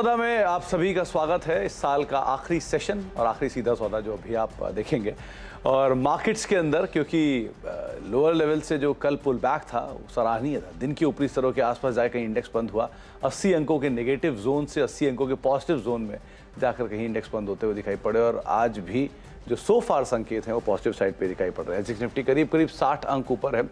सौदा में आप सभी का स्वागत है। इस साल का आखिरी सेशन और आखिरी सीधा सौदा जो अभी आप देखेंगे, और मार्केट्स के अंदर क्योंकि लोअर लेवल से जो कल पुल बैक था वो सराहनीय था। दिन के ऊपरी स्तरों के आसपास जाकर कहीं इंडेक्स बंद हुआ 80 अंकों के नेगेटिव जोन से 80 अंकों के पॉजिटिव जोन में जाकर कहीं इंडेक्स बंद होते हुए दिखाई पड़े, और आज भी जो सो फार संकेत हैं वो पॉजिटिव साइड पे दिखाई पड़ रहे हैं। एसएक्स निफ्टी करीब 60 अंक ऊपर है,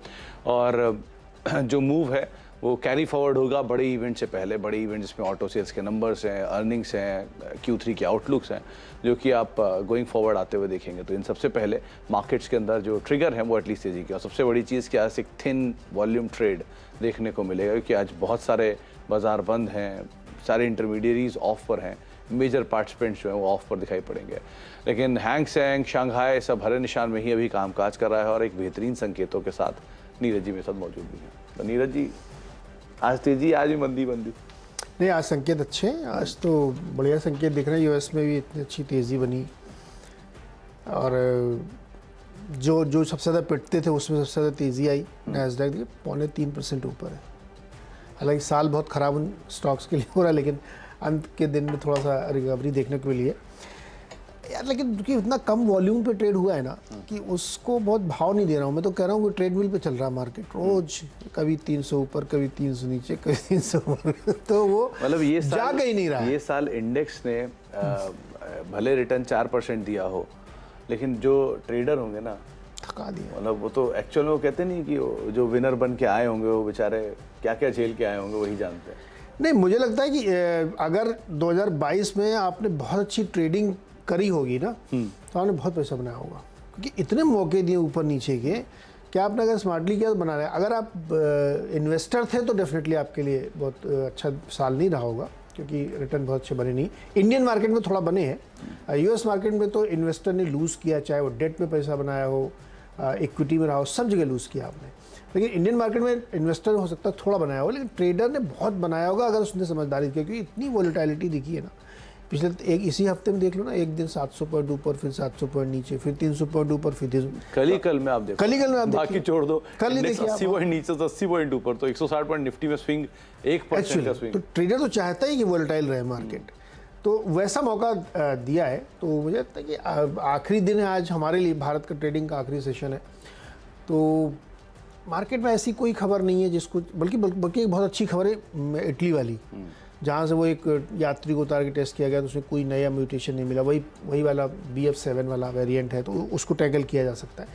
और जो मूव है वो कैरी फॉरवर्ड होगा बड़े इवेंट से पहले। बड़े इवेंट जिसमें ऑटो सेल्स के नंबर्स हैं, अर्निंग्स हैं, Q3 के आउटलुक्स हैं, जो कि आप गोइंग फॉरवर्ड आते हुए देखेंगे। तो इन सबसे पहले मार्केट्स के अंदर जो ट्रिगर है वो एटलीस्ट तेजी की, और सबसे बड़ी चीज़ कि आज एक थिन वॉल्यूम ट्रेड देखने को मिलेगा, क्योंकि आज बहुत सारे बाजार बंद हैं, सारे इंटरमीडियरीज ऑफ पर हैं, मेजर पार्टिसिपेंट्स जो हैं वो ऑफ पर दिखाई पड़ेंगे। लेकिन हैंग सेंग शंघाई सब हरे निशान में ही अभी कामकाज कर रहा है, और एक बेहतरीन संकेतों के साथ नीरज जी मेरे साथ मौजूद भी हैं। तो नीरज जी, आज तेजी, आज भी मंदी नहीं, आज संकेत अच्छे हैं। आज तो बढ़िया संकेत दिख रहे हैं। यूएस में भी इतनी अच्छी तेज़ी बनी, और जो सबसे ज़्यादा पिटते थे उसमें सबसे ज़्यादा तेज़ी आई। नैस्डैक देखिए 2.3% ऊपर है। हालांकि साल बहुत ख़राब उन स्टॉक्स के लिए हो रहा है, लेकिन अंत के दिन में थोड़ा सा रिकवरी देखने को मिली है यार। लेकिन क्योंकि इतना कम वॉल्यूम पे ट्रेड हुआ है ना कि उसको बहुत भाव नहीं दे रहा हूँ। मैं तो कह रहा हूँ कि ट्रेडमिल पे चल रहा है मार्केट, रोज कभी 300 ऊपर, कभी 300 नीचे, कभी 300 ऊपर। तो वो मतलब ये साल जा ही नहीं रहा है। ये साल इंडेक्स ने भले रिटर्न 4% दिया हो, लेकिन जो ट्रेडर होंगे ना थका दिया। मतलब वो तो एक्चुअल में वो कहते नहीं कि जो विनर बन के आए होंगे वो बेचारे क्या क्या झेल के आए होंगे वही जानते हैं। नहीं, मुझे लगता है कि अगर 2022 में आपने बहुत अच्छी ट्रेडिंग करी होगी ना तो आपने बहुत पैसा बनाया होगा, क्योंकि इतने मौके दिए ऊपर नीचे के कि आपने अगर स्मार्टली किया तो बना रहे। अगर आप इन्वेस्टर थे तो डेफिनेटली आपके लिए बहुत अच्छा साल नहीं रहा होगा, क्योंकि रिटर्न बहुत अच्छे बने नहीं। इंडियन मार्केट में थोड़ा बने हैं, यूएस मार्केट में तो इन्वेस्टर ने लूज़ किया, चाहे वो डेट में पैसा बनाया हो, इक्विटी में रहा हो, सब जगह लूज़ किया आपने। लेकिन इंडियन मार्केट में इन्वेस्टर हो सकता है थोड़ा बनाया हो, लेकिन ट्रेडर ने बहुत बनाया होगा अगर उसने समझदारी की, क्योंकि इतनी वॉलेटिलिटी दिखी है ना। पिछले इसी हफ्ते में देख लो ना, एक दिन 700 पॉइंट ऊपर, फिर 700 पॉइंट नीचे, फिर 300 पॉइंट ऊपर, फिर कल में आप देखो, बाकी छोड़ दो, कल ही देखिए 80 पॉइंट नीचे तो 80 पॉइंट ऊपर, तो 160 पॉइंट निफ्टी में स्विंग 1% का स्विंग। तो ट्रेडर तो चाहता है कि वोलेटाइल रहे मार्केट, तो वैसा मौका दिया है। तो मुझे लगता है कि आखिरी दिन है आज हमारे लिए, भारत का ट्रेडिंग का आखिरी सेशन है। तो मार्केट में ऐसी कोई खबर नहीं है जिसको, बल्कि एक बहुत अच्छी खबर है इटली वाली, जहाँ से वो एक यात्री को उतार के टेस्ट किया गया तो उसमें कोई नया म्यूटेशन नहीं मिला, वही वाला BF7 वाला वेरिएंट है, तो उसको टैकल किया जा सकता है।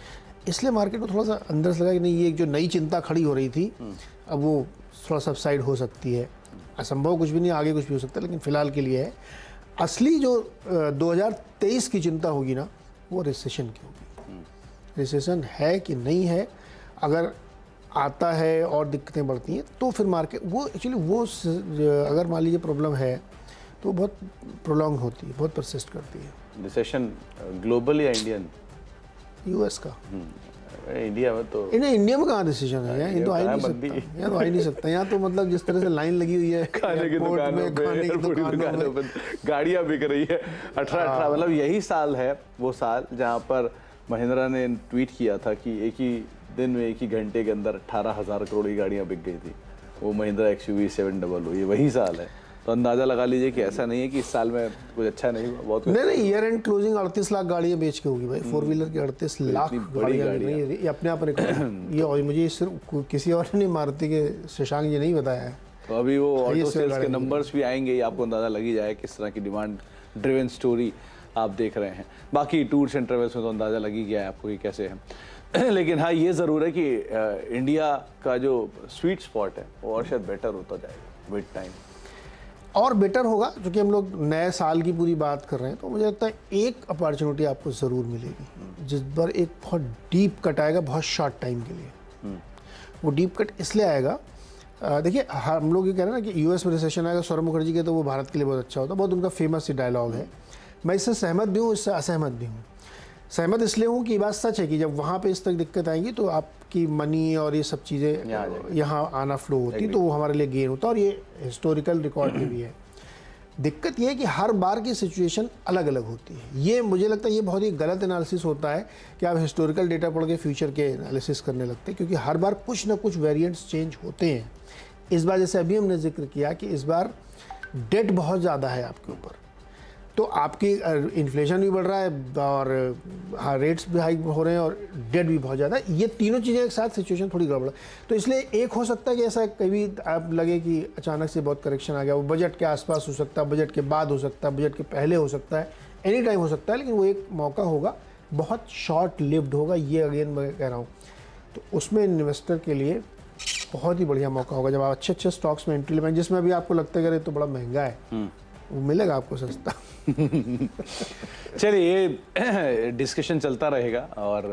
इसलिए मार्केट को थोड़ा सा अंदर से लगा कि नहीं, ये जो नई चिंता खड़ी हो रही थी अब वो थोड़ा सबसाइड हो सकती है। असंभव कुछ भी नहीं, आगे कुछ भी हो सकता है, लेकिन फिलहाल के लिए है। असली जो 2023 की चिंता होगी ना, वो रिसेशन की होगी। रिसेशन है कि नहीं है, अगर आता है और दिक्कतें बढ़ती हैं तो फिर मार्केट वो एक्चुअली वो अगर मान लीजिए प्रॉब्लम है तो बहुत प्रोलॉन्ग होती है, बहुत परसिस्ट करती है। रिसेशन ग्लोबल या इंडियन? यूएस का। इंडिया में तो इंडिया में कहाँ डिसीजन है, यहाँ तो आ ही नहीं सकता, यहाँ तो आ ही नहीं सकता। यहाँ तो मतलब जिस तरह से लाइन लगी हुई है खाने की दुकानों पे, गाड़ियाँ बिक रही है 18 मतलब यही साल है वो साल जहाँ पर महिंद्रा ने ट्वीट किया था कि एक ही दिन में, एक ही घंटे के अंदर 18,000 करोड़ की गाड़ियाँ बिक गई थी। वो महिंद्रा XUV 700, ये वही साल है। तो अंदाज़ा लगा लीजिए कि ऐसा नहीं है कि इस साल में कुछ अच्छा नहीं हुआ, बहुत नहीं, ईयर एंड क्लोजिंग 38 लाख गाड़ियाँ बेच के होगी भाई। 4 व्हीलर की 38 लाख गाड़ियाँ, ये अपने आप रिकॉर्ड। ये मुझे सिर्फ किसी और ने मारुति के शशांक जी नहीं बताया है। तो अभी वो ऑटो सेल्स के नंबर्स भी आएंगे, आपको अंदाज़ा लगी जाए किस तरह की डिमांड ड्रिवन स्टोरी आप देख रहे हैं। बाकी टूर्स एंड ट्रेवल्स में तो अंदाज़ा लगी गया है आपको कि कैसे है। लेकिन हाँ, ये ज़रूर है कि इंडिया का जो स्वीट स्पॉट है वो और शायद बेटर होता जाएगा विद टाइम, और बेटर होगा, क्योंकि हम लोग नए साल की पूरी बात कर रहे हैं। तो मुझे लगता है एक अपॉर्चुनिटी आपको ज़रूर मिलेगी, जिस पर एक बहुत डीप कट आएगा बहुत शॉर्ट टाइम के लिए। वो डीप कट इसलिए आएगा, देखिए हम लोग ये कह रहे हैं ना कि यूएस में रिसेशन आएगा सौरभ मुखर्जी के, तो वो भारत के लिए बहुत अच्छा होता है। बहुत उनका फेमस ही डायलॉग है। मैं इससे सहमत भी हूँ, इससे असहमत भी हूँ। सहमत इसलिए हूँ कि बात सच है कि जब वहाँ पे इस तरह दिक्कत आएंगी तो आपकी मनी और ये सब चीज़ें यहाँ आना फ्लो होती, तो वो हमारे लिए गेन होता है, और ये हिस्टोरिकल रिकॉर्ड में भी है। दिक्कत ये है कि हर बार की सिचुएशन अलग अलग होती है। ये मुझे लगता है ये बहुत ही गलत एनालिसिस होता है कि आप हिस्टोरिकल डेटा पढ़ के फ्यूचर के एनालिसिस करने लगते हैं, क्योंकि हर बार कुछ ना कुछ वेरिएंट्स चेंज होते हैं। इस बार जैसे अभी हमने जिक्र किया कि इस बार डेट बहुत ज़्यादा है आपके ऊपर, तो आपकी इन्फ्लेशन भी बढ़ रहा है और रेट्स भी हाई हो रहे हैं और डेट भी बहुत ज़्यादा है, ये तीनों चीज़ें एक साथ सिचुएशन थोड़ी गड़बड़ है। तो इसलिए एक हो सकता है कि ऐसा कभी आप लगे कि अचानक से बहुत करेक्शन आ गया, वो बजट के आसपास हो सकता है, बजट के बाद हो सकता है, बजट के पहले हो सकता है, एनी टाइम हो सकता है, लेकिन वो एक मौका होगा, बहुत शॉर्ट लिव्ड होगा, ये अगेन मैं कह रहा हूँ। तो उसमें इन्वेस्टर के लिए बहुत ही बढ़िया मौका होगा जब आप अच्छे अच्छे स्टॉक्स में एंट्री लें, जिसमें अभी आपको लगता है कि अरे तो बड़ा महंगा है, वो मिलेगा आपको सस्ता। चलिए, ये डिस्कशन चलता रहेगा और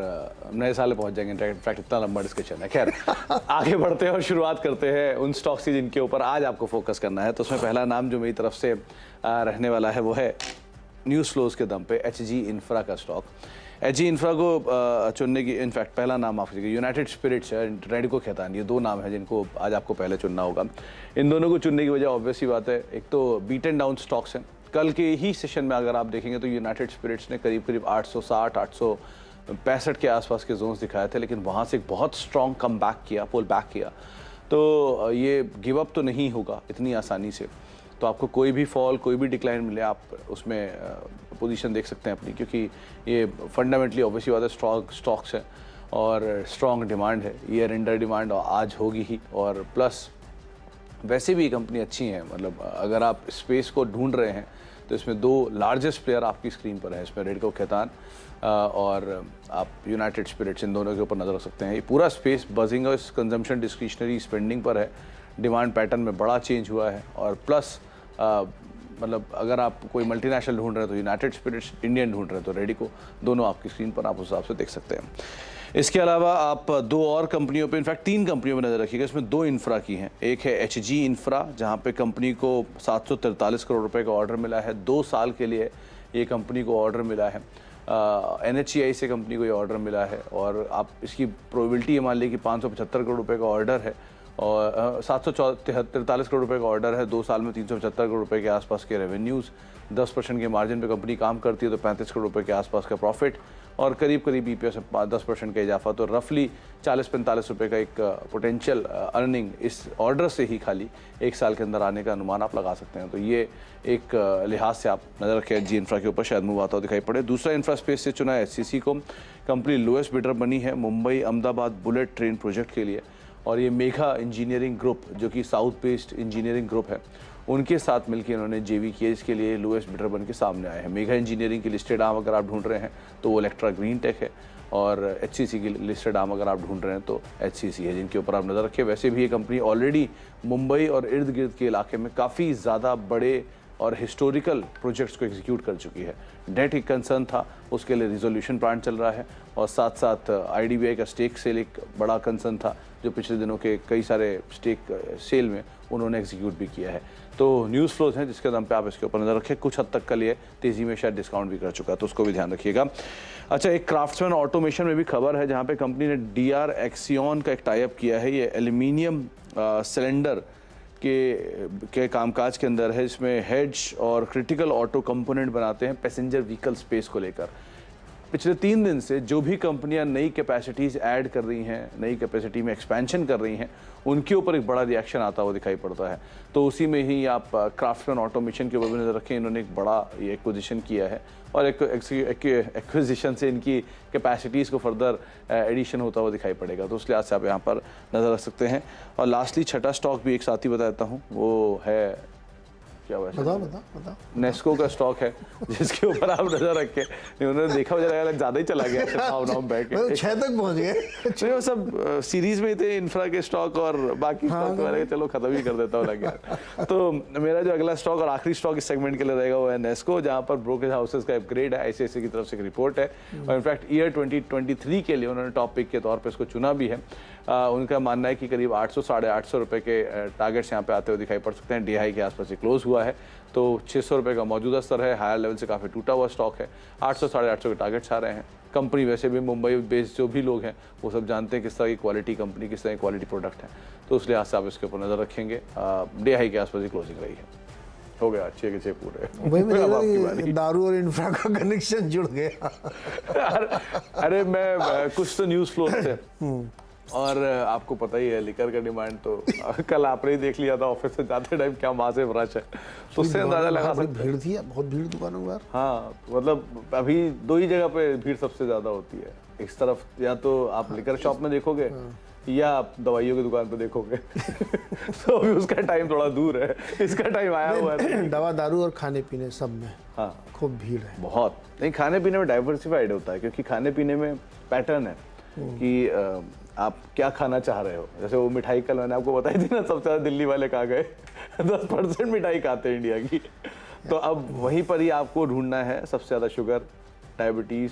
नए साल में पहुंच जाएंगे। इनफैक्ट इतना लंबा डिस्कशन है। खैर, आगे बढ़ते हैं और शुरुआत करते हैं उन स्टॉक्स की जिनके ऊपर आज आपको फोकस करना है। तो उसमें पहला नाम जो मेरी तरफ से रहने वाला है वो है न्यूज़ फ्लोज के दम पे HG इंफ्रा का स्टॉक। HG इंफ्रा को चुनने की इनफैक्ट पहला नाम माफ कीजिएगा, यूनाइटेड स्पिरिट्स है, रेडिको खैतान, ये दो नाम है जिनको आज आपको पहले चुनना होगा। इन दोनों को चुनने की वजह ऑब्वियस ही बात है, एक तो बीट एंड डाउन स्टॉक्स हैं। कल के ही सेशन में अगर आप देखेंगे तो यूनाइटेड स्पिरिट्स ने करीब करीब 860 865 के आसपास के जोन्स दिखाए थे, लेकिन वहाँ से एक बहुत स्ट्रॉन्ग कम बैक किया, पुल बैक किया। तो ये गिव अप तो नहीं होगा इतनी आसानी से। तो आपको कोई भी फॉल, कोई भी डिक्लाइन मिले, आप उसमें पोजीशन देख सकते हैं अपनी, क्योंकि ये फंडामेंटली ऑब्वियसली बात है स्ट्रॉन्ग स्टॉक्स है और स्ट्रॉन्ग डिमांड है, ईयर एंडर डिमांड आज होगी ही। और प्लस वैसे भी ये कंपनी अच्छी है, मतलब अगर आप स्पेस को ढूंढ रहे हैं तो इसमें दो लार्जेस्ट प्लेयर आपकी स्क्रीन पर है, इसमें रेडको खैतान और आप यूनाइटेड स्पिरिट्स, इन दोनों के ऊपर नज़र रख सकते हैं। ये पूरा स्पेस बजिंग और कंजम्पशन डिस्क्रिशनरी स्पेंडिंग पर है, डिमांड पैटर्न में बड़ा चेंज हुआ है। और प्लस मतलब अगर आप कोई मल्टीनेशनल ढूंढ रहे हैं तो यूनाइटेड स्पिरिट्स, इंडियन ढूंढ रहे हैं तो रेडिको, दोनों आपकी स्क्रीन पर आप उस हिसाब से देख सकते हैं। इसके अलावा आप दो और कंपनियों पे, इनफैक्ट तीन कंपनियों पे नज़र रखिएगा। इसमें दो इंफ्रा की हैं, एक है HG इंफ्रा जहाँ पे कंपनी को 743 करोड़ रुपए का ऑर्डर मिला है, 2 साल के लिए ये कंपनी को ऑर्डर मिला है। NHEI से कंपनी को ये ऑर्डर मिला है और आप इसकी प्रोबेबिलिटी ये मान लीजिए कि 575 करोड़ रुपए का ऑर्डर है और 743 करोड़ रुपए का ऑर्डर है, 2 साल में 375 करोड़ रुपए के आसपास के रेवेन्यूज़, 10% के मार्जिन पे कंपनी काम करती है तो 35 करोड़ रुपए के आसपास का प्रॉफिट और करीब करीब EPS में 10% का इजाफा, तो रफली 40-45 रुपए का एक पोटेंशियल अर्निंग इस ऑर्डर से ही खाली 1 साल के अंदर आने का अनुमान आप लगा सकते हैं। तो ये एक लिहाज से आप नज़र रखें HG इंफ्रा के ऊपर, शायद मूव आता हो दिखाई पड़े। दूसरा इंफ्रा स्पेस से चुना है HCC को, कंपनी लोएस्ट बिडर बनी है Mumbai Ahmedabad bullet train project के लिए और ये मेघा इंजीनियरिंग ग्रुप जो कि साउथ बेस्ड इंजीनियरिंग ग्रुप है, उनके साथ मिलकर इन्होंने JV किया, इसके लिए लोएस्ट बिडर बन के सामने आए हैं। मेघा इंजीनियरिंग की लिस्टेड आर्म अगर आप ढूंढ रहे हैं तो वो इलेक्ट्रा ग्रीन टेक है और HCC की लिस्टेड आर्म अगर आप ढूंढ रहे हैं तो HCC है, जिनके ऊपर आप नज़र रखें। वैसे भी ये कंपनी ऑलरेडी मुंबई और इर्द गिर्द के इलाके में काफ़ी ज़्यादा बड़े और हिस्टोरिकल प्रोजेक्ट्स को एग्जीक्यूट कर चुकी है। डेट एक कंसर्न था, उसके लिए रिजोल्यूशन प्लान चल रहा है और साथ साथ IDBI का स्टेक सेल एक बड़ा कंसर्न था जो पिछले दिनों के कई सारे स्टेक सेल में उन्होंने एग्जीक्यूट भी किया है। तो न्यूज़ फ्लोज हैं जिसके दम पे आप इसके ऊपर नज़र रखें। कुछ हद तक कल ये तेज़ी में शायद डिस्काउंट भी कर चुका है, तो उसको भी ध्यान रखिएगा। अच्छा, एक क्राफ्ट्समैन ऑटोमेशन में भी खबर है जहाँ पे कंपनी ने DR एक्सियन का एक टाइप किया है। ये एल्यूमिनियम सिलेंडर के कामकाज के अंदर है, इसमें हेड्स और क्रिटिकल ऑटो कंपोनेंट बनाते हैं पैसेंजर व्हीकल स्पेस को लेकर। पिछले 3 दिन से जो भी कंपनियां नई कैपेसिटीज़ ऐड कर रही हैं, नई कैपेसिटी में एक्सपेंशन कर रही हैं, उनके ऊपर एक बड़ा रिएक्शन आता हुआ दिखाई पड़ता है। तो उसी में ही आप क्राफ्ट्समैन ऑटोमेशन के ऊपर भी नज़र रखें, इन्होंने एक बड़ा ये एक्विजिशन किया है और एक्विजिशन से इनकी कैपेसिटीज़ को फर्दर एडिशन होता हुआ दिखाई पड़ेगा, तो उस लिहाज से आप यहाँ पर नज़र रख सकते हैं। और लास्टली छठा स्टॉक भी एक साथ ही बता देता हूँ, वो है क्या बता नेस्को का स्टॉक है जिसके ऊपर आप नजर रख के, उन्होंने देखा मुझे लगा ज्यादा ही चला गया भावनाओं बैठ के 6 तक पहुंच गए। नहीं, वो सब सीरीज में थे इंफ्रा के स्टॉक और बाकी स्टॉक के बारे में चलो खत्म ही कर देता हूँ लगे। तो मेरा जो अगला स्टॉक और आखिरी स्टॉक इस सेगमेंट के लिए रहेगा वो है नेस्को, जहाँ पर ब्रोकरेज हाउसेस का अपग्रेड है, ICICI की तरफ से एक रिपोर्ट है और इनफैक्ट ईयर 2023 के लिए उन्होंने टॉप पिक के तौर पर इसको चुना भी है। उनका मानना है कि करीब 800-850 रुपए के टारगेट्स यहाँ पे आते हुए दिखाई पड़ सकते हैं। DI के आसपास ये क्लोज हुआ है, तो 600 रुपये का मौजूदा स्तर है, हायर लेवल से काफ़ी टूटा हुआ स्टॉक है। 800-850 के टारगेट्स आ रहे हैं। कंपनी वैसे भी मुंबई बेस्ड जो भी लोग हैं वो सब जानते हैं किस तरह की क्वालिटी कंपनी, किस तरह की क्वालिटी प्रोडक्ट है, तो उस लिहाज से आप इसके ऊपर नज़र रखेंगे। DI के आसपास ही क्लोजिंग रही है। हो गया 6 के 6 पूरे। वही दारू और इंफ्रा का कनेक्शन जुड़ गया। अरे मैं कुछ तो न्यूज़ फ्लो थे और आपको पता ही है लिकर का डिमांड तो कल आपने ही देख लिया था ऑफिस से जाते टाइम क्या मासिव रश है, तो उससे अंदाजा लगा सकते भीड़ थी, बहुत भीड़ दुकानों पर। हाँ मतलब अभी दो ही जगह पे भीड़ सबसे ज्यादा होती है, इस तरफ या तो आप लिकर शॉप में देखोगे या आप दवाइयों की दुकान पे देखोगे तो अभी उसका टाइम थोड़ा दूर है, इसका टाइम आया हुआ है। दवा दारू और खाने पीने सब में हाँ खूब भीड़ है बहुत। नहीं खाने पीने में डाइवर्सिफाइड होता है, क्योंकि खाने पीने में पैटर्न है कि आप क्या खाना चाह रहे हो। जैसे वो मिठाई कल मैंने आपको बताई थी ना, सबसे ज्यादा दिल्ली वाले कहाँ गए 10% मिठाई खाते हैं इंडिया की, तो अब वहीं पर ही आपको ढूंढना है सबसे ज्यादा sugar, diabetes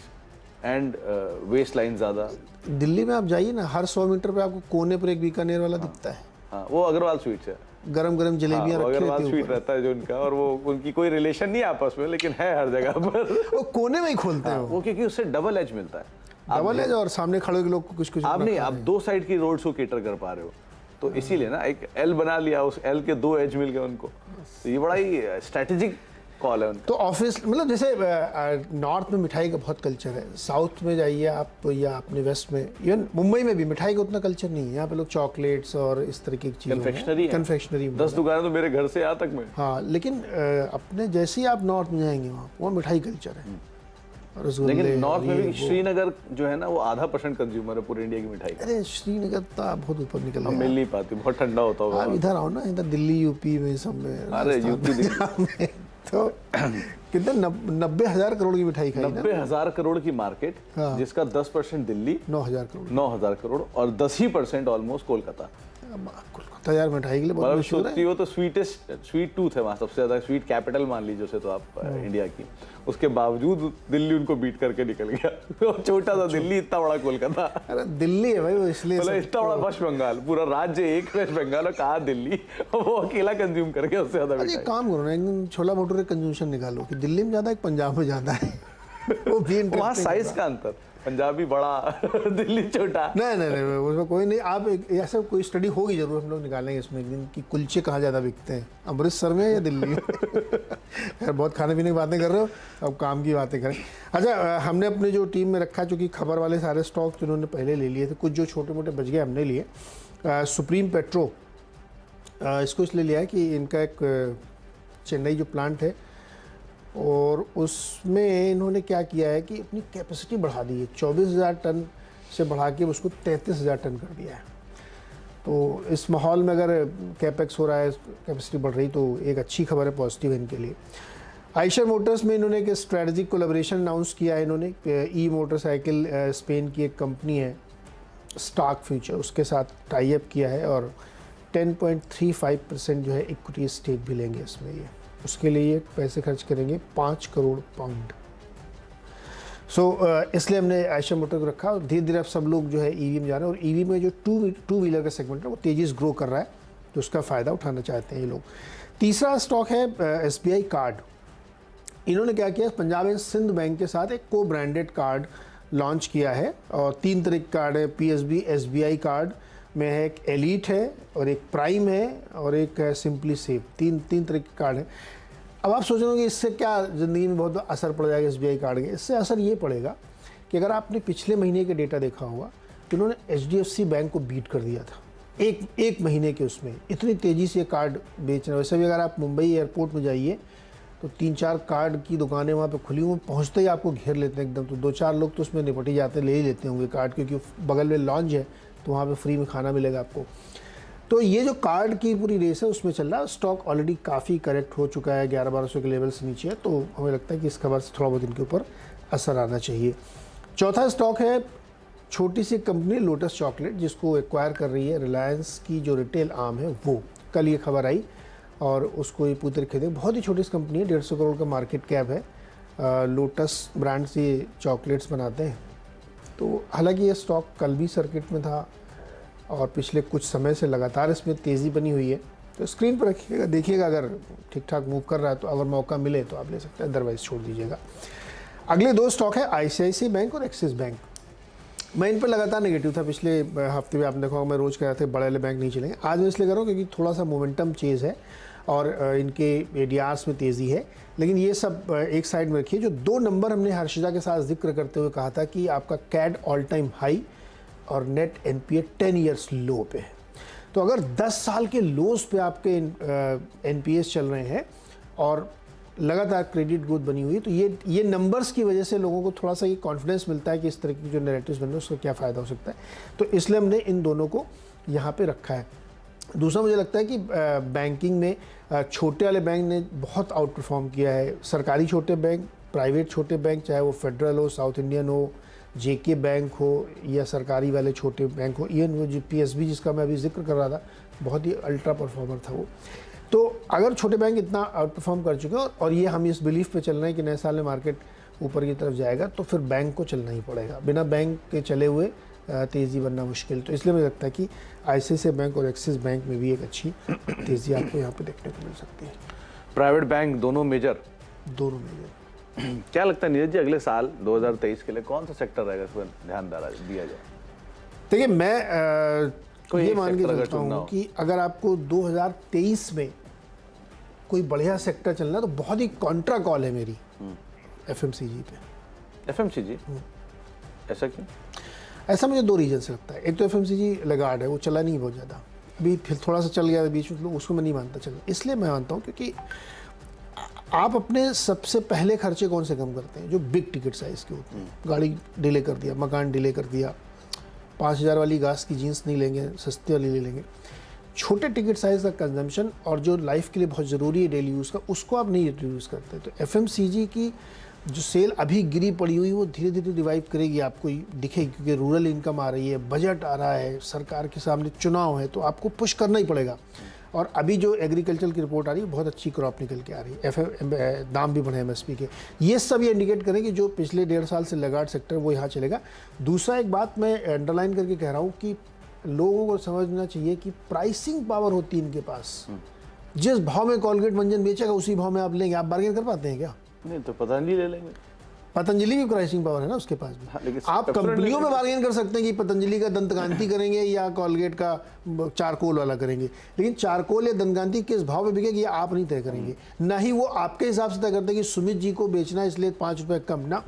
and waist line ज्यादा। दिल्ली में आप जाइए ना, हर 100 मीटर पे आपको कोने पर एक बीकानेर वाला दिखता है। हाँ वो अग्रवाल स्वीट्स है, गरम गरम जलेबियां रखी अग्रवाल रहती स्वीट रहता है जो उनका, और वो उनकी कोई रिलेशन नहीं है आपस में, लेकिन है हर जगह पर। वो कोने में ही खोलते हैं वो क्योंकि उससे डबल एज मिलता है, डबल एज, और सामने खड़े हुए लोग को कुछ कुछ आप नहीं, आप दो साइड की रोड्स को केटर कर पा रहे हो, तो इसीलिए ना एक एल बना लिया, उस एल के दो एज मिल गए उनको, तो ये बड़ा ही स्ट्रेटेजिक कॉल है उनका। तो ऑफिस मतलब जैसे नॉर्थ में मिठाई का बहुत कल्चर है, साउथ में जाइए आप या अपने वेस्ट में, इवन मुंबई में भी मिठाई का उतना कल्चर नहीं है। यहाँ पे लोग चॉकलेट्स और इस तरीके की चीज़ें, कन्फेक्शनरी 10 दुकानें तो मेरे घर से यहाँ तक में। हाँ, लेकिन अपने जैसे ही आप नॉर्थ में जाएंगे वहाँ मिठाई कल्चर है। लेकिन नॉर्थ में भी श्रीनगर जो है ना वो 0.5% कंज्यूमर है पूरे इंडिया की मिठाई का। अरे श्रीनगर तो बहुत ऊपर निकल गया, मिल नहीं पाती, बहुत ठंडा होता होगा। आप इधर आओ ना, इधर दिल्ली यूपी में सब में, अरे यूपी में तो कितने 90,000 करोड़ की मिठाई खाई ना। 90,000 करोड़ की मार्केट, जिसका 10% दिल्ली 9,000 करोड़, 9,000 करोड़, और 10% ऑलमोस्ट कोलकाता। कोलकाता यार मिठाई के लिए बहुत मशहूर है। वो तो स्वीट टूथ है वहाँ, सबसे ज्यादा स्वीट कैपिटल मान लीजिए उसे तो आप इंडिया की, उसके बावजूद दिल्ली उनको बीट करके निकल गया। छोटा सा दिल्ली, इतना बड़ा कोलकाता। अरे दिल्ली है भाई वो, इसलिए इतना बड़ा वेस्ट बंगाल, पूरा राज्य एक वेस्ट बंगाल, और कहा दिल्ली, वो अकेला कंज्यूम कर गया उससे ज्यादा। एक काम करो ना, एक दिन छोला भटूरे कंजम्पशन निकालो कि दिल्ली में ज्यादा है पंजाब में ज्यादा है। वो भी वहाँ साइज का अंतर, पंजाबी बड़ा दिल्ली छोटा। नहीं उसमें कोई नहीं, आप ऐसा कोई स्टडी होगी जरूर, हम लोग निकालेंगे इसमें एक दिन कि कुलचे कहाँ ज़्यादा बिकते हैं, अमृतसर में या दिल्ली में। यार बहुत खाने पीने की बातें कर रहे हो, अब काम की बातें करें। अच्छा, हमने अपने जो टीम में रखा, चूँकि खबर वाले सारे स्टॉक तो उन्होंने पहले ले लिए थे, कुछ जो छोटे मोटे बच गए हमने लिए। सुप्रीम पेट्रो, इसको इसलिए लिया है कि इनका एक चेन्नई जो प्लांट है, और उसमें इन्होंने क्या किया है कि अपनी कैपेसिटी बढ़ा दी है, 24,000 टन से बढ़ा के उसको 33,000 टन कर दिया है। तो इस माहौल में अगर कैपेक्स हो रहा है, कैपेसिटी बढ़ रही, तो एक अच्छी खबर है, पॉजिटिव है इनके लिए। आइशर मोटर्स में इन्होंने एक स्ट्रेटजिक कोलैबोरेशन अनाउंस किया है इन्होंने, ई मोटरसाइकिल स्पेन की एक कंपनी है स्टॉक फ्यूचर, उसके साथ टाई अप किया है, और 10.35% जो है इक्विटी स्टेक भी लेंगे इसमें। ये उसके लिए ये पैसे खर्च करेंगे 5 करोड़ पाउंड। इसलिए हमने आयशर मोटर को रखा, और धीरे धीरे अब सब लोग जो है ईवी में जा रहे हैं, और ईवी में जो टू व्हीलर का सेगमेंट है वो तेज़ी से ग्रो कर रहा है, तो उसका फ़ायदा उठाना चाहते हैं ये लोग। तीसरा स्टॉक है SBI कार्ड। इन्होंने क्या किया, पंजाब एंड सिंध बैंक के साथ एक को ब्रांडेड कार्ड लॉन्च किया है, और 3 तरह के कार्ड है। PSB SBI कार्ड में है, एक एलीट है, और एक प्राइम है, और एक है सिंपली सेव। तीन तरह के कार्ड हैं। अब आप सोच रहे हो कि इससे क्या ज़िंदगी में बहुत असर पड़ जाएगा SBI कार्ड के। इससे असर ये पड़ेगा कि अगर आपने पिछले महीने के डेटा देखा होगा तो उन्होंने HDFC बैंक को बीट कर दिया था एक महीने के, उसमें इतनी तेज़ी से कार्ड बेच रहे हैं। वैसे भी अगर आप मुंबई एयरपोर्ट में जाइए तो 3-4 कार्ड की दुकानें वहाँ पे खुली हुई, पहुँचते ही आपको घेर लेते हैं एकदम, तो 2-4 लोग तो उसमें निपट ही जाते, ले ही लेते होंगे कार्ड, क्योंकि बगल में लॉन्च है तो वहाँ पे फ्री में खाना मिलेगा आपको। तो ये जो कार्ड की पूरी रेस है उसमें चल रहा है। स्टॉक ऑलरेडी काफ़ी करेक्ट हो चुका है, 1100-1200 के लेवल से नीचे है, तो हमें लगता है कि इस खबर से थोड़ा बहुत इनके ऊपर असर आना चाहिए। चौथा स्टॉक है छोटी सी कंपनी लोटस चॉकलेट, जिसको एक्वायर कर रही है रिलायंस की जो रिटेल आर्म है वो। कल ये खबर आई और उसको ये पूरी तरीके से, बहुत ही छोटी सी कंपनी है, 150 करोड़ का मार्केट कैप है। लोटस ब्रांड से चॉकलेट्स बनाते हैं। तो हालांकि ये स्टॉक कल भी सर्किट में था और पिछले कुछ समय से लगातार इसमें तेज़ी बनी हुई है, तो स्क्रीन पर रखिएगा, देखिएगा, अगर ठीक ठाक मूव कर रहा है तो अगर मौका मिले तो आप ले सकते हैं, अदरवाइज छोड़ दीजिएगा। अगले 2 स्टॉक है ICICI बैंक और एक्सिस बैंक। मैं इन पर लगातार नेगेटिव था, पिछले हफ्ते भी आपने देखा होगा मैं रोज़ कह रहा था बड़े वाले बैंक नहीं चलेंगे। आज मैं इसलिए कर रहा हूँ क्योंकि थोड़ा सा मोमेंटम चेंज है और इनके ADRs में तेज़ी है। लेकिन ये सब एक साइड में रखिए। जो 2 नंबर हमने हर्षिता के साथ जिक्र करते हुए कहा था कि आपका CAD ऑल टाइम हाई और नेट एनपीए 10 ईयर्स लो पे है। तो अगर 10 साल के लोज पे आपके एनपीएस चल रहे हैं और लगातार क्रेडिट ग्रोथ बनी हुई है, तो ये नंबर्स की वजह से लोगों को थोड़ा सा ये कॉन्फिडेंस मिलता है कि इस तरह की जो नैरेटिव्स बन रहे हैं उसका क्या फ़ायदा हो सकता है। तो इसलिए हमने इन दोनों को यहाँ पे रखा है। दूसरा मुझे लगता है कि बैंकिंग में छोटे वाले बैंक ने बहुत आउट परफॉर्म किया है। सरकारी छोटे बैंक, प्राइवेट छोटे बैंक, चाहे वो फेडरल हो, साउथ इंडियन हो, जेके बैंक हो या सरकारी वाले छोटे बैंक हो, इवन वो जो पीएसबी जिसका मैं अभी जिक्र कर रहा था, बहुत ही अल्ट्रा परफॉर्मर था वो। तो अगर छोटे बैंक इतना आउट परफॉर्म कर चुके हैं और ये हम इस बिलीफ पे चल रहे हैं कि नए साल में मार्केट ऊपर की तरफ जाएगा, तो फिर बैंक को चलना ही पड़ेगा। बिना बैंक के चले हुए तेज़ी बनना मुश्किल। तो इसलिए मुझे लगता है कि आईसीआईसीआई बैंक और एक्सिस बैंक में भी एक अच्छी तेज़ी आपको यहाँ पे देखने को मिल सकती है। प्राइवेट बैंक दोनों मेजर क्या लगता है नीरज जी, अगले साल 2023 के लिए कौन सा सेक्टर रहेगा, इस पर ध्यान दिया जाए? देखिए, मैं ये मान के चलता हूँ कि अगर आपको 2023 में कोई बढ़िया सेक्टर चलना है तो बहुत ही कॉन्ट्रा कॉल है मेरी एफएमसीजी पे। एफएमसीजी ऐसा क्यों? ऐसा मुझे 2 रीजन से लगता है। एक तो एफएमसीजी लगार्ड है, वो चला नहीं बहुत ज़्यादा, अभी फिर थोड़ा सा चल गया बीच में, उसको मैं नहीं मानता चलना। इसलिए मैं मानता हूँ क्योंकि आप अपने सबसे पहले खर्चे कौन से कम करते हैं? जो बिग टिकट साइज़ के होते हैं। गाड़ी डिले कर दिया, मकान डिले कर दिया, 5000 वाली घास की जीन्स नहीं लेंगे, सस्ती वाली ले लेंगे। छोटे टिकट साइज़ का कंजम्पशन और जो लाइफ के लिए बहुत ज़रूरी है डेली यूज़ का, उसको आप नहीं यूज़ करते। तो एफएमसीजी की जो सेल अभी गिरी पड़ी हुई, वो धीरे धीरे रिवाइव करेगी, आपको दिखेगी, क्योंकि रूरल इनकम आ रही है, बजट आ रहा है, सरकार के सामने चुनाव है, तो आपको पुश करना ही पड़ेगा। और अभी जो एग्रीकल्चर की रिपोर्ट आ रही है, बहुत अच्छी क्रॉप निकल के आ रही है, दाम भी बढ़े एमएसपी के। ये सब ये इंडिकेट करें कि जो पिछले 1.5 साल से लगार्ड सेक्टर वो यहाँ चलेगा। दूसरा एक बात मैं अंडरलाइन करके कह रहा हूँ कि लोगों को समझना चाहिए कि प्राइसिंग पावर होती है इनके पास। जिस भाव में कोलगेट मंजन बेचेगा उसी भाव में आप लेंगे। आप बार्गेन कर पाते हैं क्या? नहीं, तो पतंजलि ले लेंगे। पतंजलि की प्राइसिंग पावर है ना उसके पास भी। हाँ, आप कंपनियों में बार्गेन कर सकते हैं कि पतंजलि का दंतकांति करेंगे या कोलगेट का चारकोल वाला करेंगे, लेकिन चारकोल या दंतकांति किस भाव में बिकेगी आप नहीं तय करेंगे। ना ही वो आपके हिसाब से तय करते हैं कि सुमित जी को बेचना है इसलिए 5 रुपये कम ना,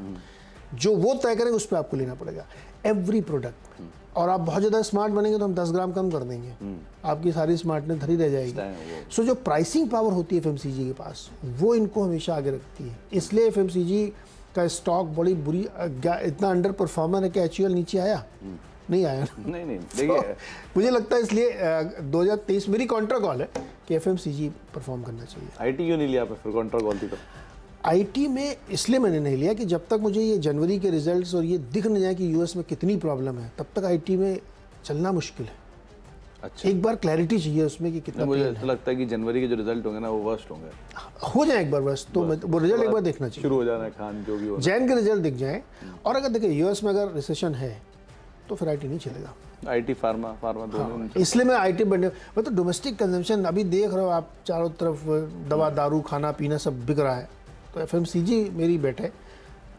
जो वो तय करेंगे उस पर आपको लेना पड़ेगा एवरी प्रोडक्ट। और आप बहुत ज़्यादा स्मार्ट बनेंगे तो हम 10 ग्राम कम कर देंगे, आपकी सारी स्मार्टनेस धरी रह जाएगी। सो जो प्राइसिंग पावर होती है एफएमसीजी के पास, वो इनको हमेशा आगे रखती है। इसलिए एफएमसीजी का स्टॉक बड़ी बुरी, इतना अंडर परफॉर्मर है कि एचयूएल नीचे आया नहीं आया। नहीं देखिए, मुझे लगता है इसलिए 2023 मेरी कॉन्ट्रा कॉल है कि एफएमसीजी परफॉर्म करना चाहिए। आईटी क्यों नहीं लिया आपने फिर कॉन्ट्रा कॉल थी तो? आईटी में इसलिए मैंने नहीं लिया कि जब तक मुझे ये जनवरी के रिजल्ट्स और ये दिख नहीं जाए कि यूएस में कितनी प्रॉब्लम है, तब तक आईटी में चलना मुश्किल है। अच्छा, एक बार क्लैरिटी चाहिए उसमें कि कितना। मुझे तो लगता है कि जनवरी के जो रिजल्ट होंगे ना वो वर्स्ट होंगे। हो जाए एक बार बस, तो वो रिजल्ट एक बार देखना चाहिए। शुरू हो जाना है खान जो भी हो, जैन के रिजल्ट दिख जाए। और अगर देखिए यूएस में अगर रिसेशन है तो फिर आईटी नहीं चलेगा। आईटी फार्मा दोनों। इसलिए मैं आईटी बढ़ने, मतलब डोमेस्टिक कंजम्पशन अभी देख रहे हो आप, चारों तरफ दवा दारू खाना पीना सब बिक रहा है। तो एफएमसीजी मेरी बेट है,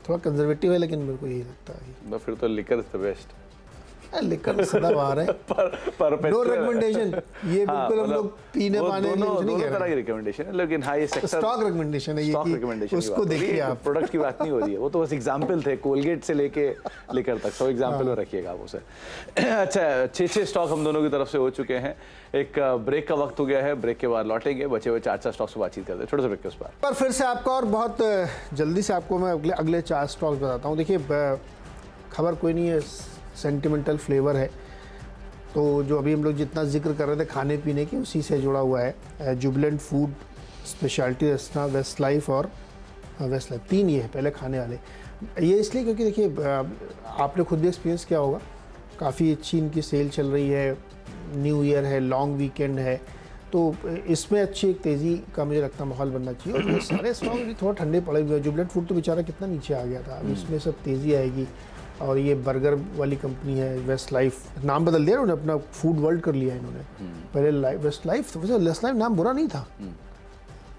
थोड़ा कंजर्वेटिव है लेकिन मेरे को यही लगता है। फिर तो liquor is the best. Liquor सदाबहार है। नो रिकमेंडेशन, ये बिल्कुल हम लोग पीने पाने दोनों तरह की रिकमेंडेशन है, लेकिन हाँ ये सेक्टर स्टॉक रिकमेंडेशन है, स्टॉक रिकमेंडेशन उसको देखिए आप। प्रोडक्ट की बात नहीं हो रही है, वो तो बस एग्जांपल थे, कोलगेट से लेके लिकर तक सब एग्जांपल में रखिएगा आप उसे। अच्छा, 6 स्टॉक हम दोनों की तरफ से हो चुके हैं। एक ब्रेक का वक्त हो गया है, ब्रेक के बाद लौटेंगे, बचे हुए 4 स्टॉक से बातचीत करते हैं। छोटे से ब्रेक के उस पर फिर से आपका और बहुत जल्दी से आपको मैं अगले 4 स्टॉक्स बताता हूँ। देखिए, खबर कोई नहीं है, सेंटिमेंटल फ्लेवर है, तो जो अभी हम लोग जितना जिक्र कर रहे थे खाने पीने की, उसी से जुड़ा हुआ है। Jubilant food, speciality restaurant, Westlife और वेस्ट लाइफ, 3 ये है पहले खाने वाले। ये इसलिए क्योंकि देखिए आपने खुद भी एक्सपीरियंस किया होगा, काफ़ी अच्छी इनकी सेल चल रही है, न्यू ईयर है, लॉन्ग वीकेंड है, तो इसमें अच्छी एक तेज़ी का मुझे लगता है माहौल बनना चाहिए। और ये सारे स्टॉक भी थोड़ा ठंडे पड़े हुए हैं। जुबिलेंट फूड तो बेचारा कितना नीचे आ गया था, अब इसमें सब तेज़ी आएगी। और ये बर्गर वाली कंपनी है वेस्ट लाइफ, नाम बदल दिया उन्होंने, अपना फूड वर्ल्ड कर लिया इन्होंने। पहले वेस्ट लाइफ, तो वेस्ट लाइफ नाम बुरा नहीं था,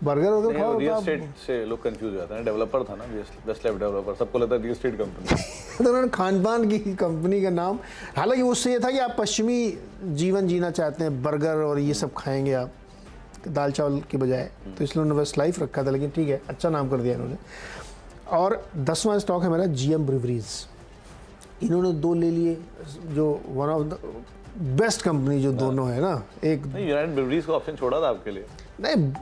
बर्गर वगैरह खाओ। रियल एस्टेट से लोग कंफ्यूज हो जाते हैं, डेवलपर था ना वेस्ट लाइफ डेवलपर, सबको लगता है रियल एस्टेट कंपनी। तो उन्होंने खान पान की कंपनी का नाम, हालांकि उससे ये था कि आप पश्चिमी जीवन जीना चाहते हैं, बर्गर और ये सब खाएंगे आप दाल चावल के बजाय, तो इसलिए उन्होंने वेस्ट लाइफ रखा था। लेकिन ठीक है, अच्छा नाम कर दिया इन्होंने। और 10वां स्टॉक है मेरा जीएम ब्रिवरीज। इन्होंने 2 ले लिए, जो one of the best company जो दोनों है ना। एक नहीं, यूनाइटेड ब्रूवरीज का ऑप्शन छोड़ा था आपके लिए। नहीं,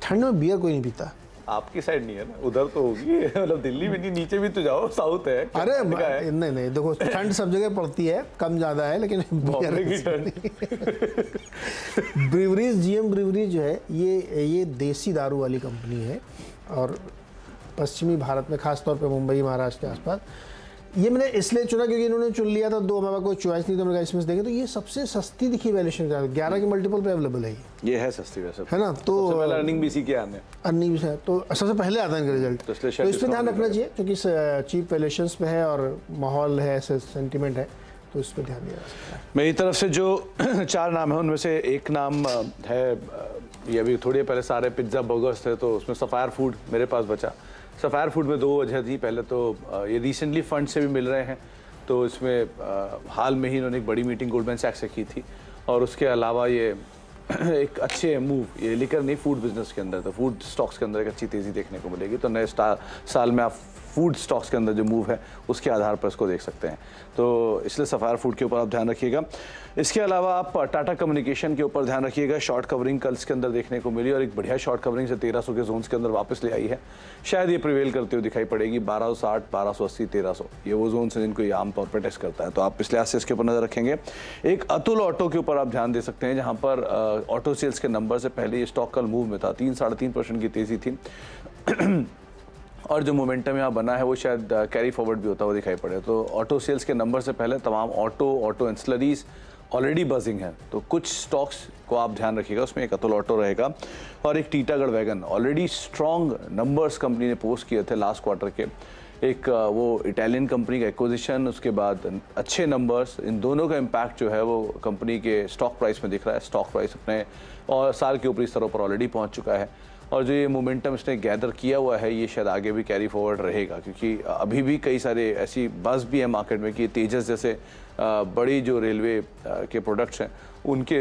ठंड में बियर कोई नहीं पीता। आपकी साइड नहीं है ना, उधर तो होगी, मतलब दिल्ली में नहीं, नीचे भी तो जाओ, साउथ है। अरे नहीं देखो, ठंड सब जगह पड़ती है, कम ज़्यादा है, लेकिन ब्रूवरीज, जीएम ब्रूवरीज जो है ये देसी दारू वाली कंपनी है, और पश्चिमी भारत में, खासतौर पे मुंबई महाराष्ट्र के आसपास। ये मैंने इसलिए चुना क्योंकि इन्होंने चुन लिया था, 2 हमारे पास कोई चॉइस नहीं, तो मैंने कहा इसमें से देखें, तो ये सबसे सस्ती दिखी वैल्यूएशन, 11 के मल्टीपल पे अवेलेबल है ये है सस्ती वैसे, है ना। तो अर्निंग भी इसी के आने, अर्निंग भी है, तो सबसे पहले आता है इनका रिजल्ट, तो इस पर ध्यान रखना चाहिए, क्योंकि चीप वैल्यूएशंस पे है और माहौल है, सेंटिमेंट है, तो इस पर ध्यान दिया जा सकता है। मेरी तरफ से जो 4 नाम है उनमें से एक नाम है, ये अभी थोड़ी पहले सारे पिज्ज़ा बर्गर्स थे, तो उसमें सफायर फूड मेरे पास बचा। सफायर फूड में 2 वजह थी। पहले तो ये रिसेंटली फंड से भी मिल रहे हैं, तो इसमें हाल में ही इन्होंने एक बड़ी मीटिंग गोल्डमैन सैक्स से की थी, और उसके अलावा ये एक अच्छे मूव, ये लिकर नहीं, फूड बिजनेस के अंदर, तो फूड स्टॉक्स के अंदर एक अच्छी तेज़ी देखने को मिलेगी। तो नए साल में आप फूड स्टॉक्स के अंदर जो मूव है उसके आधार पर इसको देख सकते हैं, तो इसलिए सफायर फूड के ऊपर आप ध्यान रखिएगा। इसके अलावा आप टाटा कम्युनिकेशन के ऊपर ध्यान रखिएगा। शॉर्ट कवरिंग कल इसके अंदर देखने को मिली, और एक बढ़िया शॉर्ट कवरिंग से 1300 के जोन्स के अंदर वापस ले आई है। शायद ये प्रिवेल करते हुए दिखाई पड़ेगी। 1260, 1280, 1300 ये वो जोन्स हैं जिनको ये आमतौर पर टेस्ट करता है, तो आप इस लिहाज से इसके ऊपर नजर रखेंगे। एक अतुल ऑटो के ऊपर आप ध्यान दे सकते हैं, जहां पर ऑटो सेल्स के नंबर से पहले ये स्टॉक कल मूव में था, 3-3.5% की तेजी थी, और जो मोमेंटम यहाँ बना है वो शायद कैरी फॉरवर्ड भी होता हुआ दिखाई पड़े। तो ऑटो सेल्स के नंबर से पहले तमाम ऑटो एंसिलरीज ऑलरेडी बजिंग है, तो कुछ स्टॉक्स को आप ध्यान रखिएगा, उसमें एक अतुल ऑटो रहेगा, और एक Titagarh wagon. Already strong numbers company ने पोस्ट किए थे लास्ट क्वार्टर के, एक वो इटालियन कंपनी का एक्विजिशन, उसके बाद अच्छे नंबर्स, इन दोनों का इम्पैक्ट जो है वो कंपनी के स्टॉक प्राइस में दिख रहा है। स्टॉक प्राइस अपने और साल के ऊपरी स्तरों पर ऑलरेडी पहुंच चुका है, और जो ये मोमेंटम इसने गैदर किया हुआ है ये शायद आगे भी कैरी फॉरवर्ड रहेगा, क्योंकि अभी भी कई सारे ऐसी बस भी है मार्केट में कि तेजस जैसे बड़ी जो रेलवे के प्रोडक्ट्स हैं उनके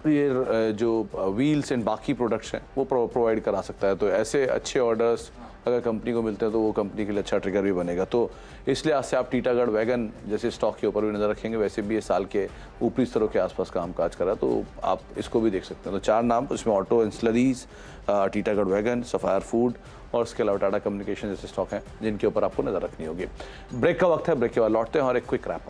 ये जो व्हील्स एंड बाकी प्रोडक्ट्स हैं वो प्रोवाइड करा सकता है। तो ऐसे अच्छे ऑर्डर्स अगर कंपनी को मिलते हैं तो वो कंपनी के लिए अच्छा ट्रिगर भी बनेगा। तो इसलिए आज से आप टीटागढ़ वैगन जैसे स्टॉक के ऊपर भी नज़र रखेंगे। वैसे भी ये साल के ऊपरी स्तरों के आसपास काम काज करा, तो आप इसको भी देख सकते हैं। तो 4 नाम, उसमें auto ancillaries, Titagarh wagon, sapphire food, और उसके अलावा टाटा कम्युनिकेशन जैसे स्टॉक हैं जिनके ऊपर आपको नज़र रखनी होगी। ब्रेक का वक्त है, ब्रेक के बाद लौटते हैं और एक क्विक रैप अप।